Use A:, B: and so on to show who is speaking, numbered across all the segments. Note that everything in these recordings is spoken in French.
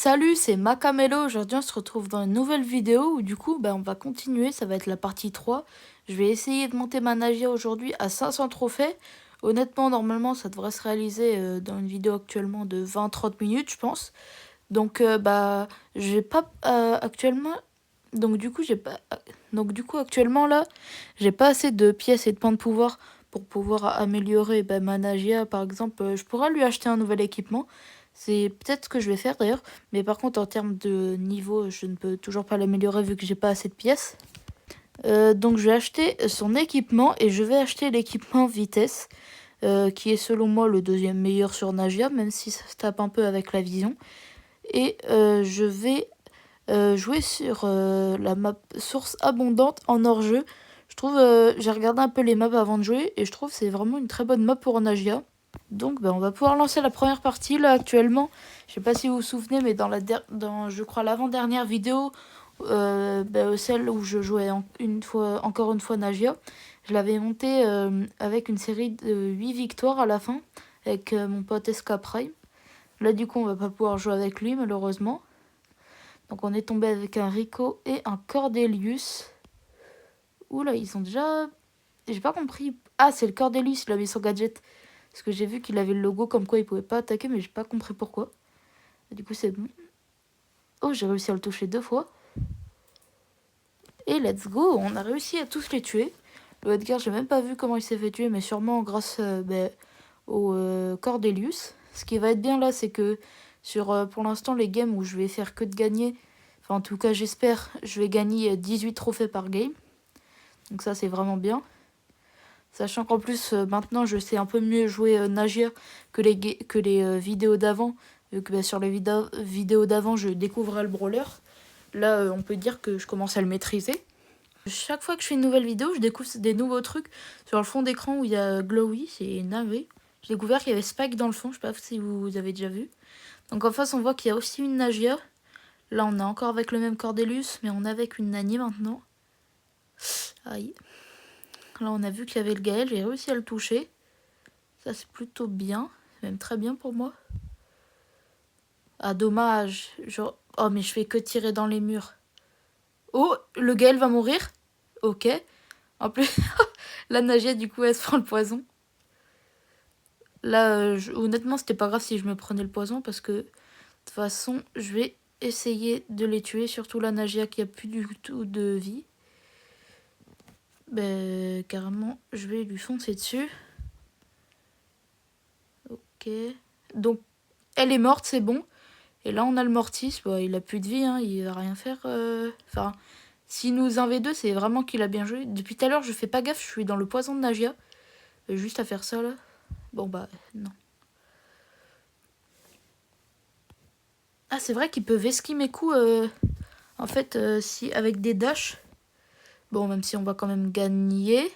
A: Salut, c'est Makamelo. Aujourd'hui, on se retrouve dans une nouvelle vidéo où du coup, on va continuer. Ça va être la partie 3. Je vais essayer de monter ma Nagia aujourd'hui à 500 trophées. Honnêtement, normalement, ça devrait se réaliser dans une vidéo actuellement de 20-30 minutes, je pense. Donc, j'ai pas actuellement. Donc, du coup, actuellement, là, j'ai pas assez de pièces et de points de pouvoir pour pouvoir améliorer ma Nagia. Par exemple, je pourrais lui acheter un nouvel équipement. C'est peut-être ce que je vais faire d'ailleurs. Mais par contre, en termes de niveau, je ne peux toujours pas l'améliorer vu que j'ai pas assez de pièces. Donc, je vais acheter son équipement et je vais acheter l'équipement vitesse. Qui est selon moi le deuxième meilleur sur Nagia, même si ça se tape un peu avec la vision. Et je vais jouer sur la map source abondante en hors-jeu. Je trouve, j'ai regardé un peu les maps avant de jouer et je trouve que c'est vraiment une très bonne map pour Nagia. Donc on va pouvoir lancer la première partie là actuellement. Je sais pas si vous vous souvenez, mais dans je crois l'avant-dernière vidéo, celle où je jouais encore une fois Nagia, je l'avais montée avec une série de 8 victoires à la fin avec mon pote SK Prime. Là du coup on va pas pouvoir jouer avec lui malheureusement. Donc on est tombé avec un Rico et un Cordelius. Oula, ils sont déjà... J'ai pas compris. Ah, c'est le Cordelius, il avait son gadget. Parce que j'ai vu qu'il avait le logo comme quoi il pouvait pas attaquer, mais j'ai pas compris pourquoi. Et du coup, c'est bon. Oh, j'ai réussi à le toucher 2 fois. Et let's go, on a réussi à tous les tuer. Le Edgar, j'ai même pas vu comment il s'est fait tuer, mais sûrement grâce au Cordelius. Ce qui va être bien là, c'est que pour l'instant, les games où je vais faire que de gagner, enfin en tout cas j'espère, je vais gagner 18 trophées par game. Donc ça, c'est vraiment bien. Sachant qu'en plus, maintenant, je sais un peu mieux jouer Nagia que les vidéos d'avant. Vu que sur les vidéos d'avant, je découvrais le brawler. Là, on peut dire que je commence à le maîtriser. Chaque fois que je fais une nouvelle vidéo, je découvre des nouveaux trucs. Sur le fond d'écran où il y a Glowy, c'est une dinguerie. J'ai découvert qu'il y avait Spike dans le fond, je sais pas si vous avez déjà vu. Donc en face, on voit qu'il y a aussi une Nagia. Là, on est encore avec le même Cordelius, mais on est avec une Nani maintenant. Aïe. Là, on a vu qu'il y avait le Gaël, j'ai réussi à le toucher. Ça, c'est plutôt bien. C'est même très bien pour moi. Ah, dommage. Oh, mais je fais que tirer dans les murs. Oh, le Gaël va mourir. Ok. En plus, la Nagia, du coup, elle se prend le poison. Là, honnêtement, c'était pas grave si je me prenais le poison parce que de toute façon, je vais essayer de les tuer. Surtout la Nagia qui a plus du tout de vie. Carrément, je vais lui foncer dessus. Ok. Donc, elle est morte, c'est bon. Et là, on a le Mortis. Il a plus de vie, hein, il va rien faire. Enfin, s'il nous 1v2, c'est vraiment qu'il a bien joué. Depuis tout à l'heure, je fais pas gaffe, je suis dans le poison de Nagia. Juste à faire ça, là. Bon, non. Ah, c'est vrai qu'ils peuvent esquiver mes coups, en fait, si, avec des dashs. Bon, même si on va quand même gagner.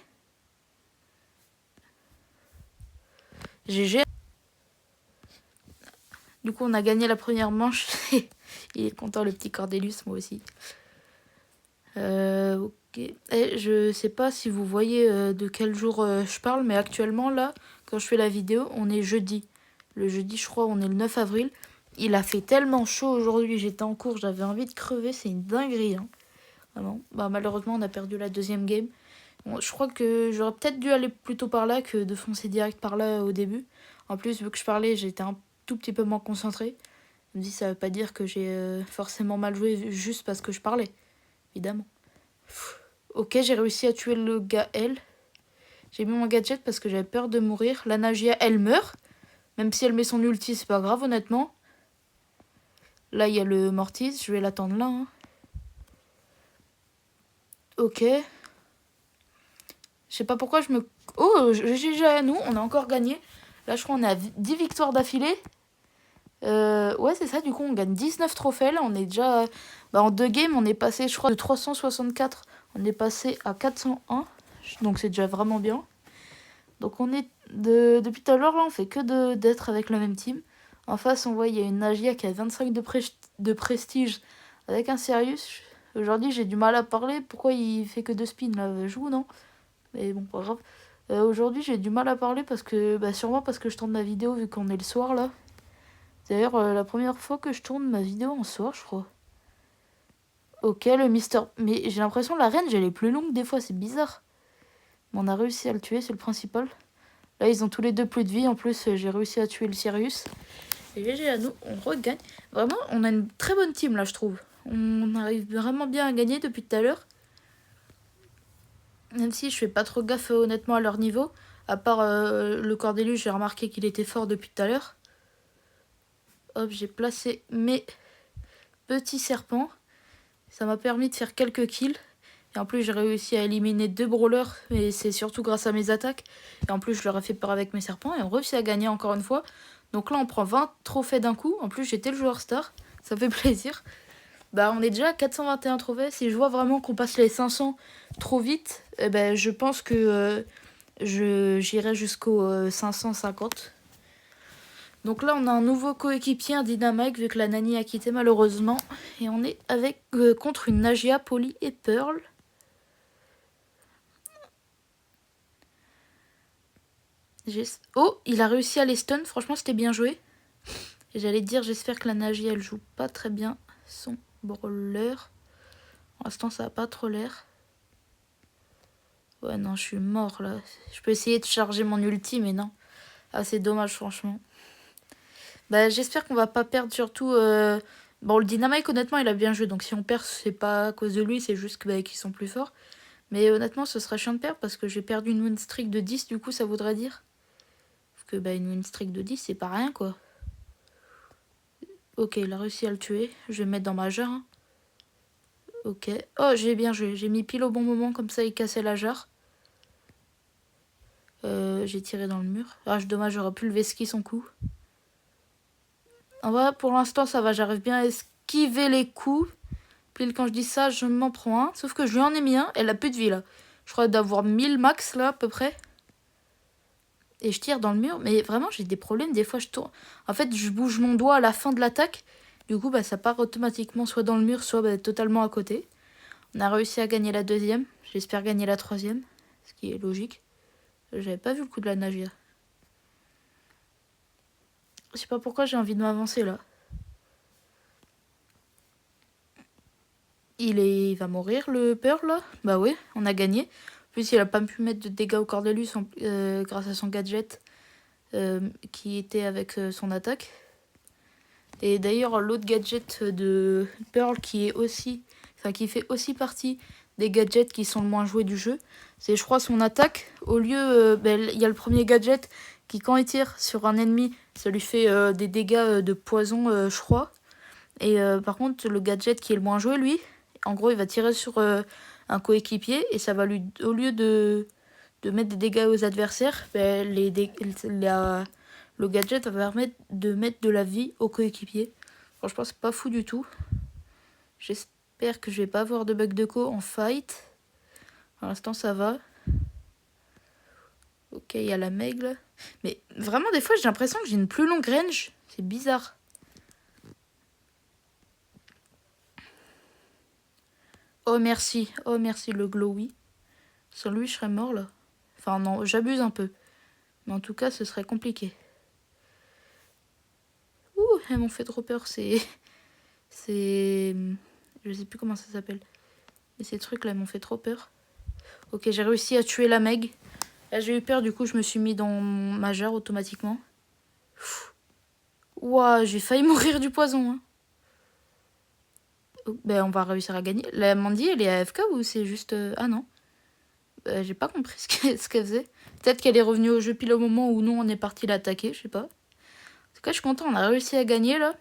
A: GG. Du coup, on a gagné la première manche. Il est content, le petit Cordelius, moi aussi. Ok. Et je sais pas si vous voyez de quel jour je parle, mais actuellement, là, quand je fais la vidéo, on est jeudi. Le jeudi, je crois, on est le 9 avril. Il a fait tellement chaud aujourd'hui, j'étais en cours, j'avais envie de crever, c'est une dinguerie. Hein. Vraiment. Malheureusement, on a perdu la deuxième game. Bon, je crois que j'aurais peut-être dû aller plutôt par là que de foncer direct par là au début. En plus, vu que je parlais, j'étais un tout petit peu moins concentré. Je me dis, ça veut pas dire que j'ai forcément mal joué juste parce que je parlais, évidemment. Ok, j'ai réussi à tuer le Gaël. J'ai mis mon gadget parce que j'avais peur de mourir. La Nagia, elle meurt. Même si elle met son ulti, c'est pas grave, honnêtement. Là, il y a le Mortis. Je vais l'attendre là. Hein. Ok. Je sais pas pourquoi je me... Oh, GG à nous. On a encore gagné. Là, je crois qu'on a 10 victoires d'affilée. Ouais, c'est ça. Du coup, on gagne 19 trophées. Là, on est déjà... en 2 games, on est passé, je crois, de 364. On est passé à 401. Donc, c'est déjà vraiment bien. Donc on est depuis tout à l'heure là on fait que d'être avec la même team. En face on voit il y a une Nagia qui a 25 de prestige avec un Sirius. Aujourd'hui j'ai du mal à parler. Pourquoi il fait que 2 spins là? Joue non? Mais bon pas grave. Aujourd'hui j'ai du mal à parler parce que sûrement parce que je tourne ma vidéo vu qu'on est le soir là. D'ailleurs, la première fois que je tourne ma vidéo en soir, je crois. Ok, le Mister... Mais j'ai l'impression que la reine, elle est plus longue des fois, c'est bizarre. Mais on a réussi à le tuer, c'est le principal. Là, ils ont tous les deux plus de vie. En plus, j'ai réussi à tuer le Sirius. Et GG à nous, on regagne. Vraiment, on a une très bonne team, là, je trouve. On arrive vraiment bien à gagner depuis tout à l'heure. Même si je fais pas trop gaffe, honnêtement, à leur niveau. À part le Cordéluge, j'ai remarqué qu'il était fort depuis tout à l'heure. Hop, j'ai placé mes petits serpents. Ça m'a permis de faire quelques kills. Et en plus, j'ai réussi à éliminer 2 brawlers. Et c'est surtout grâce à mes attaques. Et en plus, je leur ai fait peur avec mes serpents. Et on réussit à gagner encore une fois. Donc là, on prend 20 trophées d'un coup. En plus, j'étais le joueur star. Ça fait plaisir. Bah, on est déjà à 421 trophées. Si je vois vraiment qu'on passe les 500 trop vite, eh ben, je pense que j'irai jusqu'au 550. Donc là, on a un nouveau coéquipier, un Dynamite, vu que la Nani a quitté malheureusement. Et on est avec contre une Nagia, Polly et Pearl. Oh, il a réussi à les stun. Franchement, c'était bien joué. Et j'allais dire, j'espère que la Nagia, elle joue pas très bien son brawler. Pour l'instant, ça a pas trop l'air. Ouais, non, je suis mort, là. Je peux essayer de charger mon ulti, mais non. Ah, c'est dommage, franchement. Bah, j'espère qu'on va pas perdre, surtout... Bon, le Dynamite, honnêtement, il a bien joué. Donc, si on perd, c'est pas à cause de lui, c'est juste qu'ils sont plus forts. Mais honnêtement, ce serait chiant de perdre parce que j'ai perdu une win streak de 10, du coup, ça voudrait dire. Parce que, une win streak de 10, c'est pas rien, quoi. Ok, il a réussi à le tuer. Je vais le mettre dans ma jarre. Hein. Ok. Oh, j'ai bien joué. J'ai mis pile au bon moment, comme ça, il cassait la jarre. J'ai tiré dans le mur. Ah, dommage, j'aurais pu le vesquer son coup. En vrai, pour l'instant, ça va. J'arrive bien à esquiver les coups. Pile quand je dis ça, je m'en prends un. Sauf que je lui en ai mis un. Elle a plus de vie, là. Je crois d'avoir 1000 max, là, à peu près. Et je tire dans le mur. Mais vraiment, j'ai des problèmes. Des fois, je tourne. En fait, je bouge mon doigt à la fin de l'attaque. Du coup, ça part automatiquement soit dans le mur, soit totalement à côté. On a réussi à gagner la deuxième. J'espère gagner la troisième. Ce qui est logique. J'avais pas vu le coup de la Nagia. Je sais pas pourquoi j'ai envie de m'avancer là. Il va mourir le Pearl là. Bah oui, on a gagné. En plus, il a pas pu mettre de dégâts au Cordelius grâce à son gadget qui était avec son attaque. Et d'ailleurs, l'autre gadget de Pearl qui fait aussi partie des gadgets qui sont le moins joués du jeu, c'est je crois son attaque. Au lieu, il y a le premier gadget qui quand il tire sur un ennemi, ça lui fait des dégâts de poison, je crois. Et par contre, le gadget qui est le moins joué, lui, en gros, il va tirer sur un coéquipier et ça va lui, au lieu de mettre des dégâts aux adversaires, le gadget va permettre de mettre de la vie au coéquipier. Franchement, c'est pas fou du tout. J'espère que je vais pas avoir de bug de co en fight. Pour l'instant, ça va. Ok, il y a la Meigle. Mais vraiment, des fois, j'ai l'impression que j'ai une plus longue range. C'est bizarre. Oh merci le glowy. Sans lui, je serais mort là. Enfin non, j'abuse un peu. Mais en tout cas, ce serait compliqué. Ouh, elles m'ont fait trop peur, c'est... Je sais plus comment ça s'appelle. Mais ces trucs là m'ont fait trop peur. Ok, j'ai réussi à tuer la Meg. Là, j'ai eu peur, du coup, je me suis mis dans ma jarre automatiquement. Ouah, j'ai failli mourir du poison. Hein. Oh, on va réussir à gagner. La Mandy, elle est AFK ou c'est juste... Ah non. J'ai pas compris ce qu'elle faisait. Peut-être qu'elle est revenue au jeu pile au moment où nous, on est parti l'attaquer, je sais pas. En tout cas, je suis content, on a réussi à gagner, là.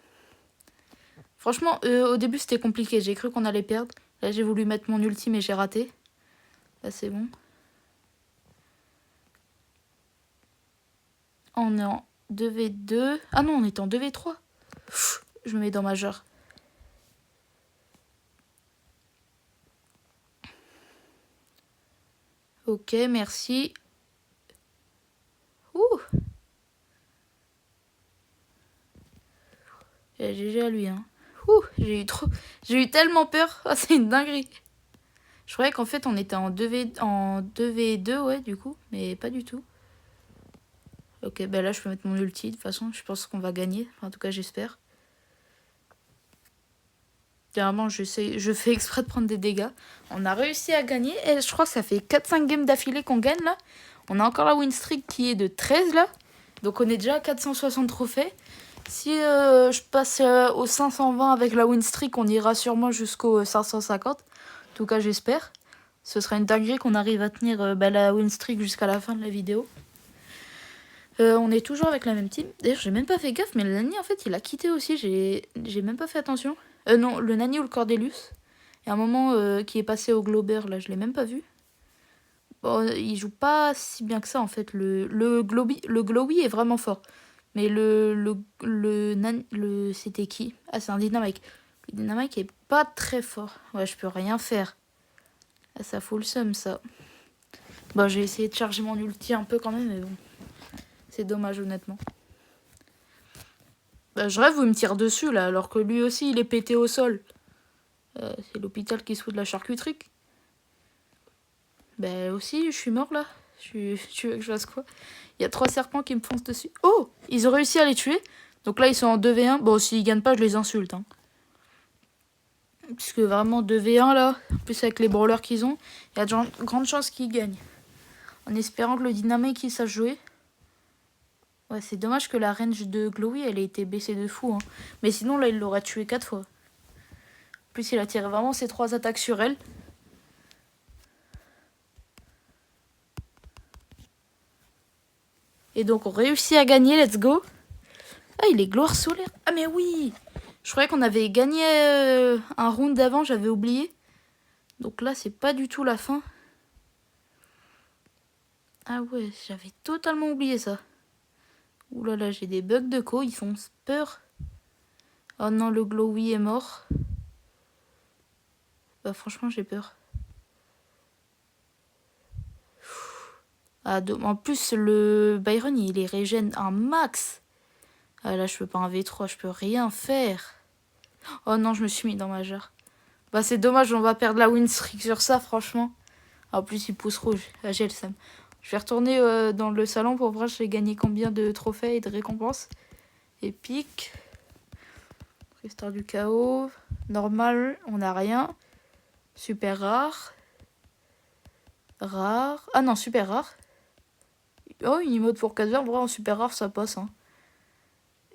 A: Franchement, au début, c'était compliqué. J'ai cru qu'on allait perdre. Là, j'ai voulu mettre mon ulti, mais j'ai raté. Là, c'est bon. On est en 2v2. Ah non, on est en 2v3. Je me mets dans ma jarre. Ok, merci. Ouh. GG à lui, hein. Ouh, j'ai eu tellement peur. Ah, c'est une dinguerie. Je croyais qu'en fait, on était en 2v2, ouais, du coup. Mais pas du tout. Ok, bah là je peux mettre mon ulti. De toute façon, je pense qu'on va gagner. Enfin, en tout cas, j'espère. Généralement, je fais exprès de prendre des dégâts. On a réussi à gagner. Et je crois que ça fait 4-5 games d'affilée qu'on gagne là. On a encore la win streak qui est de 13 là. Donc on est déjà à 460 trophées. Si je passe aux 520 avec la win streak, on ira sûrement jusqu'au 550. En tout cas, j'espère. Ce sera une dinguerie qu'on arrive à tenir la win streak jusqu'à la fin de la vidéo. On est toujours avec la même team. D'ailleurs, j'ai même pas fait gaffe, mais le Nani, en fait, il a quitté aussi. J'ai même pas fait attention. Non, le Nani ou le Cordelius. Il y a un moment qui est passé au Glober, là, je l'ai même pas vu. Bon, il joue pas si bien que ça, en fait. Le Glowy est vraiment fort. Mais c'était qui? Ah, c'est un Dynamite. Le Dynamite est pas très fort. Ouais, je peux rien faire. Ah, ça fout le seum, ça. Bon, j'ai essayé de charger mon ulti un peu quand même, mais bon. C'est dommage, honnêtement. Bah, je rêve où il me tire dessus, là, alors que lui aussi, il est pété au sol. C'est l'hôpital qui se fout de la charcuterie. Bah, aussi, je suis mort, là. Tu veux que je fasse quoi? Il y a 3 serpents qui me foncent dessus. Oh! Ils ont réussi à les tuer. Donc là, ils sont en 2v1. Bon, s'ils gagnent pas, je les insulte. Hein. Puisque vraiment, 2v1, là, en plus avec les brawlers qu'ils ont, il y a de grandes chances qu'ils gagnent. En espérant que le dynamique, il sache jouer. Ouais, c'est dommage que la range de Glowy, elle ait été baissée de fou. Hein. Mais sinon, là, il l'aurait tué 4 fois. En plus, il a tiré vraiment ses 3 attaques sur elle. Et donc, on réussit à gagner, let's go. Ah, il est gloire solaire. Ah, mais oui! Je croyais qu'on avait gagné un round d'avant, j'avais oublié. Donc là, c'est pas du tout la fin. Ah ouais, j'avais totalement oublié ça. Ouh là là, j'ai des bugs de co, ils font peur. Oh non, le Glowy est mort. Bah franchement, j'ai peur. Ah, en plus, le Byron, il est régène un max. Ah là, je peux pas un V3, je peux rien faire. Oh non, je me suis mis dans ma jarre. Bah c'est dommage, on va perdre la win streak sur ça, franchement. En plus, il pousse rouge. Ah, j'ai le seum. Je vais retourner dans le salon pour voir j'ai gagné combien de trophées et de récompenses. Épique. Cristal du chaos. Normal, on n'a rien. Super rare. Rare. Ah non, super rare. Oh, une emote pour 4 verres. En super rare, ça passe. Hein.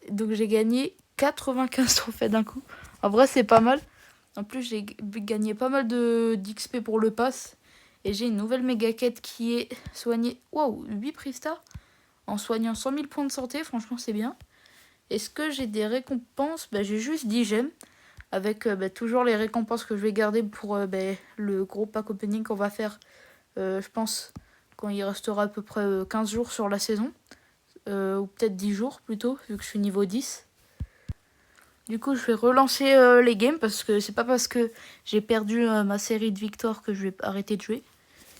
A: Donc j'ai gagné 95 trophées d'un coup. En vrai, c'est pas mal. En plus, j'ai gagné pas mal d'XP pour le pass. Et j'ai une nouvelle méga quête qui est soignée. Waouh, 8 Prista en soignant 100 000 points de santé. Franchement, c'est bien. Est-ce que j'ai des récompenses? Bah, j'ai juste 10 gemmes. Avec toujours les récompenses que je vais garder pour le gros pack opening qu'on va faire. Je pense quand il restera à peu près 15 jours sur la saison. Ou peut-être 10 jours plutôt, vu que je suis niveau 10. Du coup, je vais relancer les games parce que c'est pas parce que j'ai perdu ma série de victoires que je vais arrêter de jouer.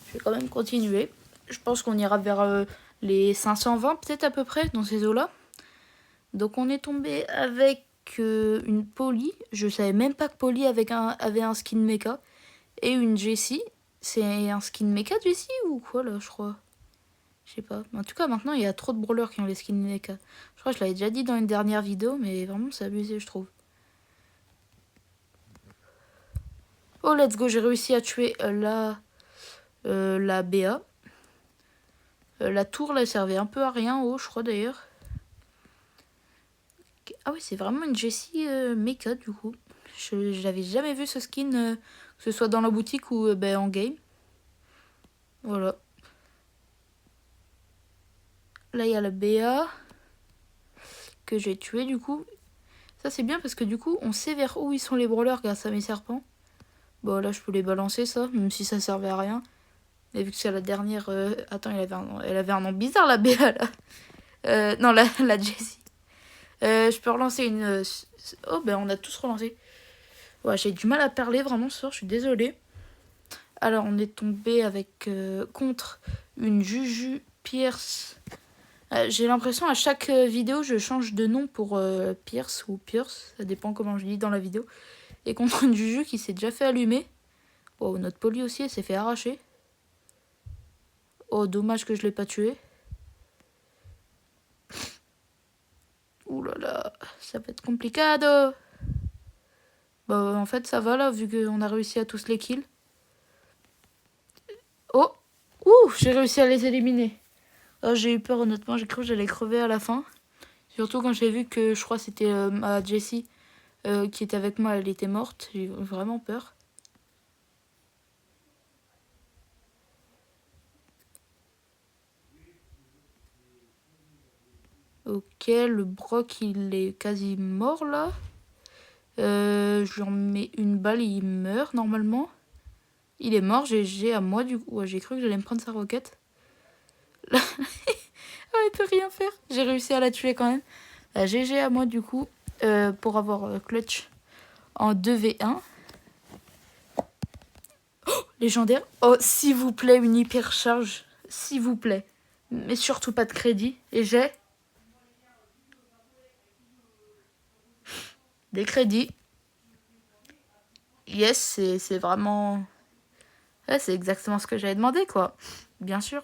A: Je vais quand même continuer. Je pense qu'on ira vers les 520 peut-être à peu près dans ces eaux-là. Donc on est tombé avec une Polly. Je savais même pas que Polly avait un skin mecha. Et une Jessie. C'est un skin mecha Jessie ou quoi là, je crois? Je sais pas. En tout cas, maintenant, il y a trop de brawlers qui ont les skins mecha. Je crois que je l'avais déjà dit dans une dernière vidéo, mais vraiment, c'est abusé, je trouve. Oh, let's go, j'ai réussi à tuer la BA. La tour, là, elle servait un peu à rien, oh, je crois, d'ailleurs. Ah oui, c'est vraiment une Jessie mecha, du coup. Je n'avais jamais vu ce skin, que ce soit dans la boutique ou en game. Voilà. Là, il y a la BA que j'ai tué, du coup. Ça, c'est bien parce que, du coup, on sait vers où ils sont les brawlers grâce à mes serpents. Bon, là, je peux les balancer, ça, même si ça servait à rien. Mais vu que c'est la dernière... Attends, elle avait un nom bizarre, la BA, là. Non, la Jessie. Je peux relancer une... Oh, ben, on a tous relancé. Ouais, j'ai du mal à parler, vraiment, ce soir, je suis désolée. Alors, on est tombé avec... contre une Juju Pierce. J'ai l'impression, à chaque vidéo, je change de nom pour Pierce ou Pierce. Ça dépend comment je dis dans la vidéo. Et contre une Juju qui s'est déjà fait allumer. Oh, notre Polly aussi, elle s'est fait arracher. Oh, dommage que je l'ai pas tué. Ouh là là, ça va être complicado. Bah en fait ça va là, vu qu'on a réussi à tous les kills. Oh, ouh, j'ai réussi à les éliminer. Oh, j'ai eu peur honnêtement, j'ai cru que j'allais crever à la fin. Surtout quand j'ai vu que je crois que c'était ma Jessie qui était avec moi, elle était morte. J'ai eu vraiment peur. Ok, le Brock il est quasi mort là. Je lui en mets une balle, il meurt normalement. Il est mort, GG à moi du coup. Ouais, j'ai cru que j'allais me prendre sa roquette. Là... oh, il peut rien faire. J'ai réussi à la tuer quand même. GG à moi du coup pour avoir clutch en 2v1. Oh, légendaire. Oh, s'il vous plaît, une hyper charge. S'il vous plaît. Mais surtout pas de crédit. Et j'ai des crédits. Yes, c'est vraiment... Ouais, c'est exactement ce que j'avais demandé, quoi. Bien sûr.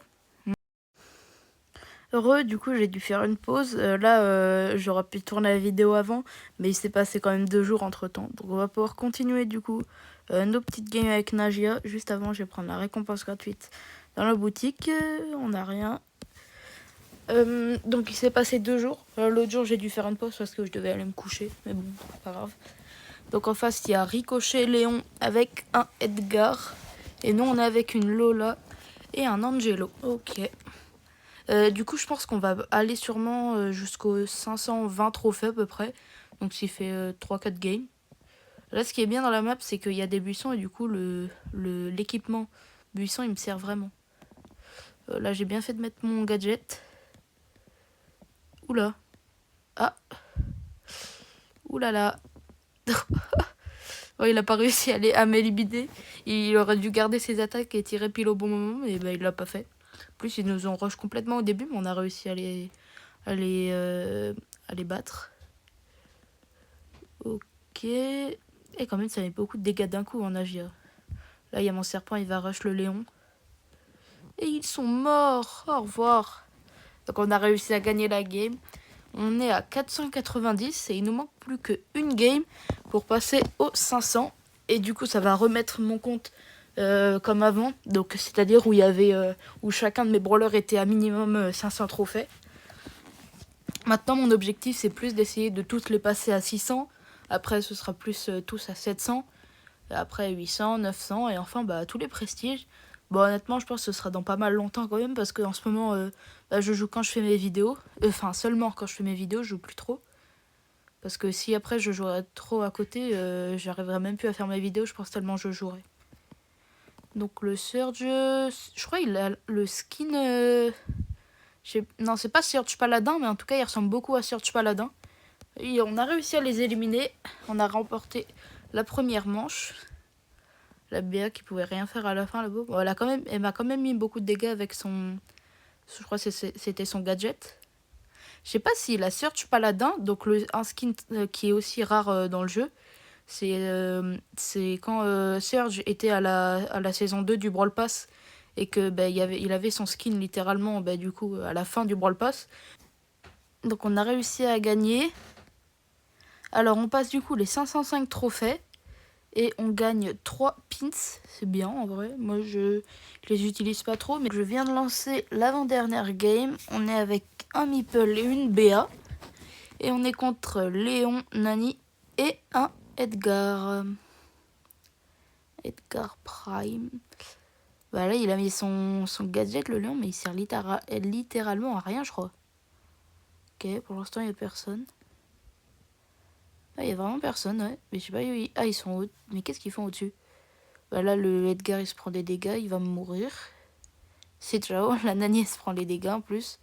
A: Heureux, du coup, j'ai dû faire une pause. Là, j'aurais pu tourner la vidéo avant, mais il s'est passé quand même 2 jours entre-temps. Donc, on va pouvoir continuer, du coup, nos petites games avec Nagia. Juste avant, je vais prendre la récompense gratuite dans la boutique. On n'a rien. Donc, il s'est passé 2 jours. L'autre jour, j'ai dû faire une pause parce que je devais aller me coucher. Mais bon, pas grave. Donc, en face, il y a Ricochet Léon avec un Edgar. Et nous, on est avec une Lola et un Angelo. Ok. Du coup, je pense qu'on va aller sûrement jusqu'aux 520 trophées à peu près. Donc, s'il fait 3-4 games. Là, ce qui est bien dans la map, c'est qu'il y a des buissons et du coup, l'équipement buisson, il me sert vraiment. Là, j'ai bien fait de mettre mon gadget. Oula. Ah. Oulala. Oh, il a pas réussi à m'éliminer. Il aurait dû garder ses attaques et tirer pile au bon moment, mais bah, il l'a pas fait. En plus, ils nous ont rush complètement au début, mais on a réussi à les battre. Ok. Et quand même, ça met beaucoup de dégâts d'un coup en Nagia. Là, il y a mon serpent, il va rush le Léon. Et ils sont morts. Au revoir. Donc, on a réussi à gagner la game. On est à 490 et il nous manque plus qu'une game pour passer aux 500. Et du coup, ça va remettre mon compte comme avant. Donc, c'est-à-dire où il y avait, où chacun de mes brawlers était à minimum 500 trophées. Maintenant, mon objectif, c'est plus d'essayer de tous les passer à 600. Après, ce sera plus tous à 700. Après, 800, 900. Et enfin, bah, tous les prestiges. Bon, honnêtement, je pense que ce sera dans pas mal longtemps quand même. Parce qu'en ce moment, bah, je joue quand je fais mes vidéos. Enfin, seulement quand je fais mes vidéos, je joue plus trop. Parce que si après je jouerais trop à côté, j'arriverais même plus à faire mes vidéos, je pense tellement je jouerais. Donc le Surge, je crois il a le skin... non, c'est pas Surge Paladin, mais en tout cas il ressemble beaucoup à Surge Paladin. Et on a réussi à les éliminer, on a remporté la première manche. La BA qui pouvait rien faire à la fin là-bas. Bon, elle m'a quand même mis beaucoup de dégâts avec son... Je crois que c'était son gadget. Je sais pas si la Surge Paladin, donc un skin qui est aussi rare dans le jeu, c'est quand Surge était à la saison 2 du Brawl Pass et que bah, il avait son skin littéralement bah, du coup à la fin du Brawl Pass. Donc on a réussi à gagner. Alors on passe du coup les 505 trophées et on gagne 3 pins. C'est bien en vrai. Moi je les utilise pas trop, mais je viens de lancer l'avant-dernière game. On est avec un Meeple et une BA. Et on est contre Léon, Nani et un Edgar. Edgar Prime. Bah là, il a mis son gadget, le Léon, mais il sert littéralement à rien, je crois. Ok, pour l'instant, il n'y a personne. Ah, il n'y a vraiment personne, ouais. Mais je sais pas, ah, ils sont haut. Mais qu'est-ce qu'ils font au-dessus? Bah là, le Edgar, il se prend des dégâts, il va mourir. C'est ciao, la Nani, elle se prend les dégâts en plus.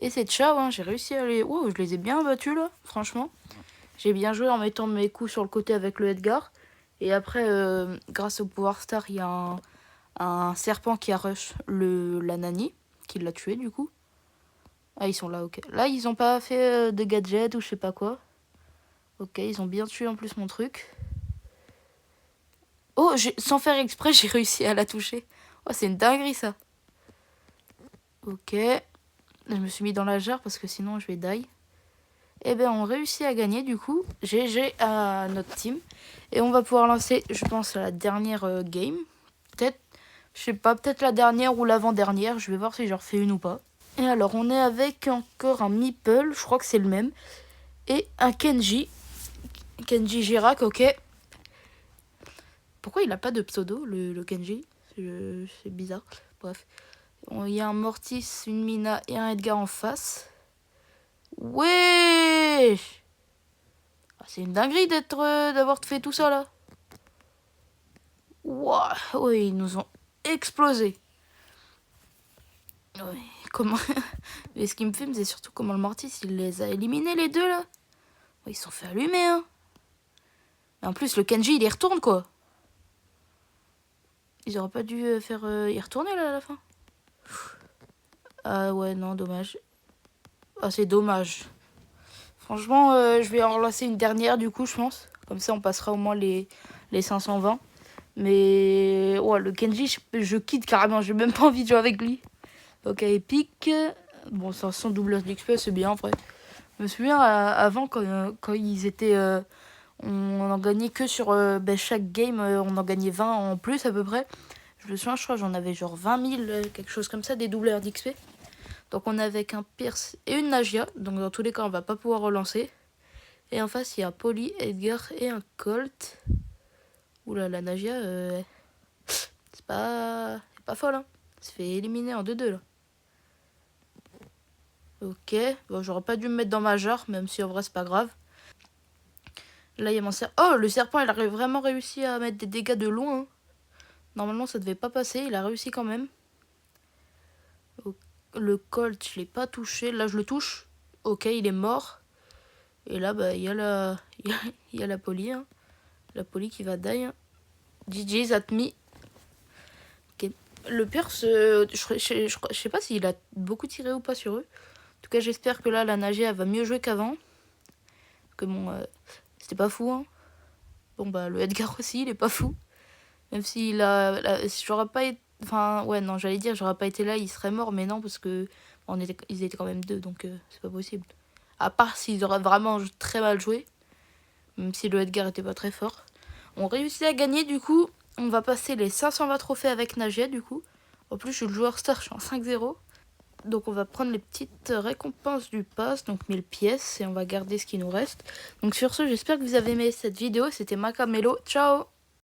A: Et c'est ciao, hein, j'ai réussi à les... Wow, je les ai bien battus, là, franchement. J'ai bien joué en mettant mes coups sur le côté avec le Edgar. Et après, grâce au pouvoir star, il y a un serpent qui a rush la Nani, qui l'a tué du coup. Ah, ils sont là, ok. Là, ils ont pas fait de gadget ou je sais pas quoi. Ok, ils ont bien tué en plus mon truc. Oh, sans faire exprès, j'ai réussi à la toucher. Oh, c'est une dinguerie ça. Ok. Je me suis mis dans la jarre parce que sinon je vais die. Et ben on réussit à gagner du coup. GG à notre team. Et on va pouvoir lancer, je pense, la dernière game. Peut-être, je sais pas, peut-être la dernière ou l'avant-dernière. Je vais voir si j'en refais une ou pas. Et alors, on est avec encore un Meeple, je crois que c'est le même. Et un Kenji. Kenji Girac, ok. Pourquoi il a pas de pseudo, le Kenji? C'est bizarre. Bref. Il y a un Mortis, une Mina et un Edgar en face. Wesh! Ah, c'est une dinguerie d'avoir fait tout ça là. Wouah! Oui, ils nous ont explosé. Oui, comment... Mais ce qui me filme, c'est surtout comment le Mortis, il les a éliminés les deux là. Ils se sont fait allumer, hein. Et en plus, le Kenji, il y retourne quoi. Ils auraient pas dû faire y retourner là à la fin. Ah ouais, non, dommage. Ah, c'est dommage. Franchement, je vais en relancer une dernière du coup, je pense. Comme ça, on passera au moins les 520. Mais ouais, le Kenji, je quitte carrément. J'ai même pas envie de jouer avec lui. Ok, épique. Bon, ça sans doubleur d'XP, c'est bien après. Je me souviens avant quand ils étaient... on en gagnait que sur chaque game, on en gagnait 20 en plus à peu près. Je me souviens, je crois j'en avais genre 20 000, quelque chose comme ça, des doubleurs d'XP. Donc on est avec un Pierce et une Nagia. Donc dans tous les cas, on va pas pouvoir relancer. Et en face, il y a Polly, Edgar et un Colt. Oula, la Nagia, c'est pas folle, hein. Elle se fait éliminer en 2-2 là. Ok, bon, j'aurais pas dû me mettre dans ma jarre, même si en vrai c'est pas grave. Là, il y a mon serpent. Oh, le serpent, il a vraiment réussi à mettre des dégâts de loin, hein. Normalement, ça devait pas passer, il a réussi quand même. Le Colt, je l'ai pas touché. Là, je le touche. Ok, il est mort. Et là, bah, il y a la Polly, hein. La Polly qui va die, hein. GG's at me. Okay. Le Pierce, je sais pas s'il a beaucoup tiré ou pas sur eux. En tout cas, j'espère que là, la Nagia, elle va mieux jouer qu'avant. Que bon, c'était pas fou, hein. Bon, bah, le Edgar aussi, il est pas fou. Même s'il a... J'aurais pas été... Enfin, ouais, non, j'allais dire, j'aurais pas été là, il serait mort. Mais non, parce que ils étaient quand même deux, donc c'est pas possible. À part s'ils auraient vraiment très mal joué. Même si le Edgar était pas très fort. On réussit à gagner, du coup. On va passer les 520 trophées avec Nagia, du coup. En plus, je suis le joueur star, je suis en 5-0. Donc on va prendre les petites récompenses du pass, donc 1000 pièces, et on va garder ce qui nous reste. Donc sur ce, j'espère que vous avez aimé cette vidéo. C'était Macamelo. Ciao!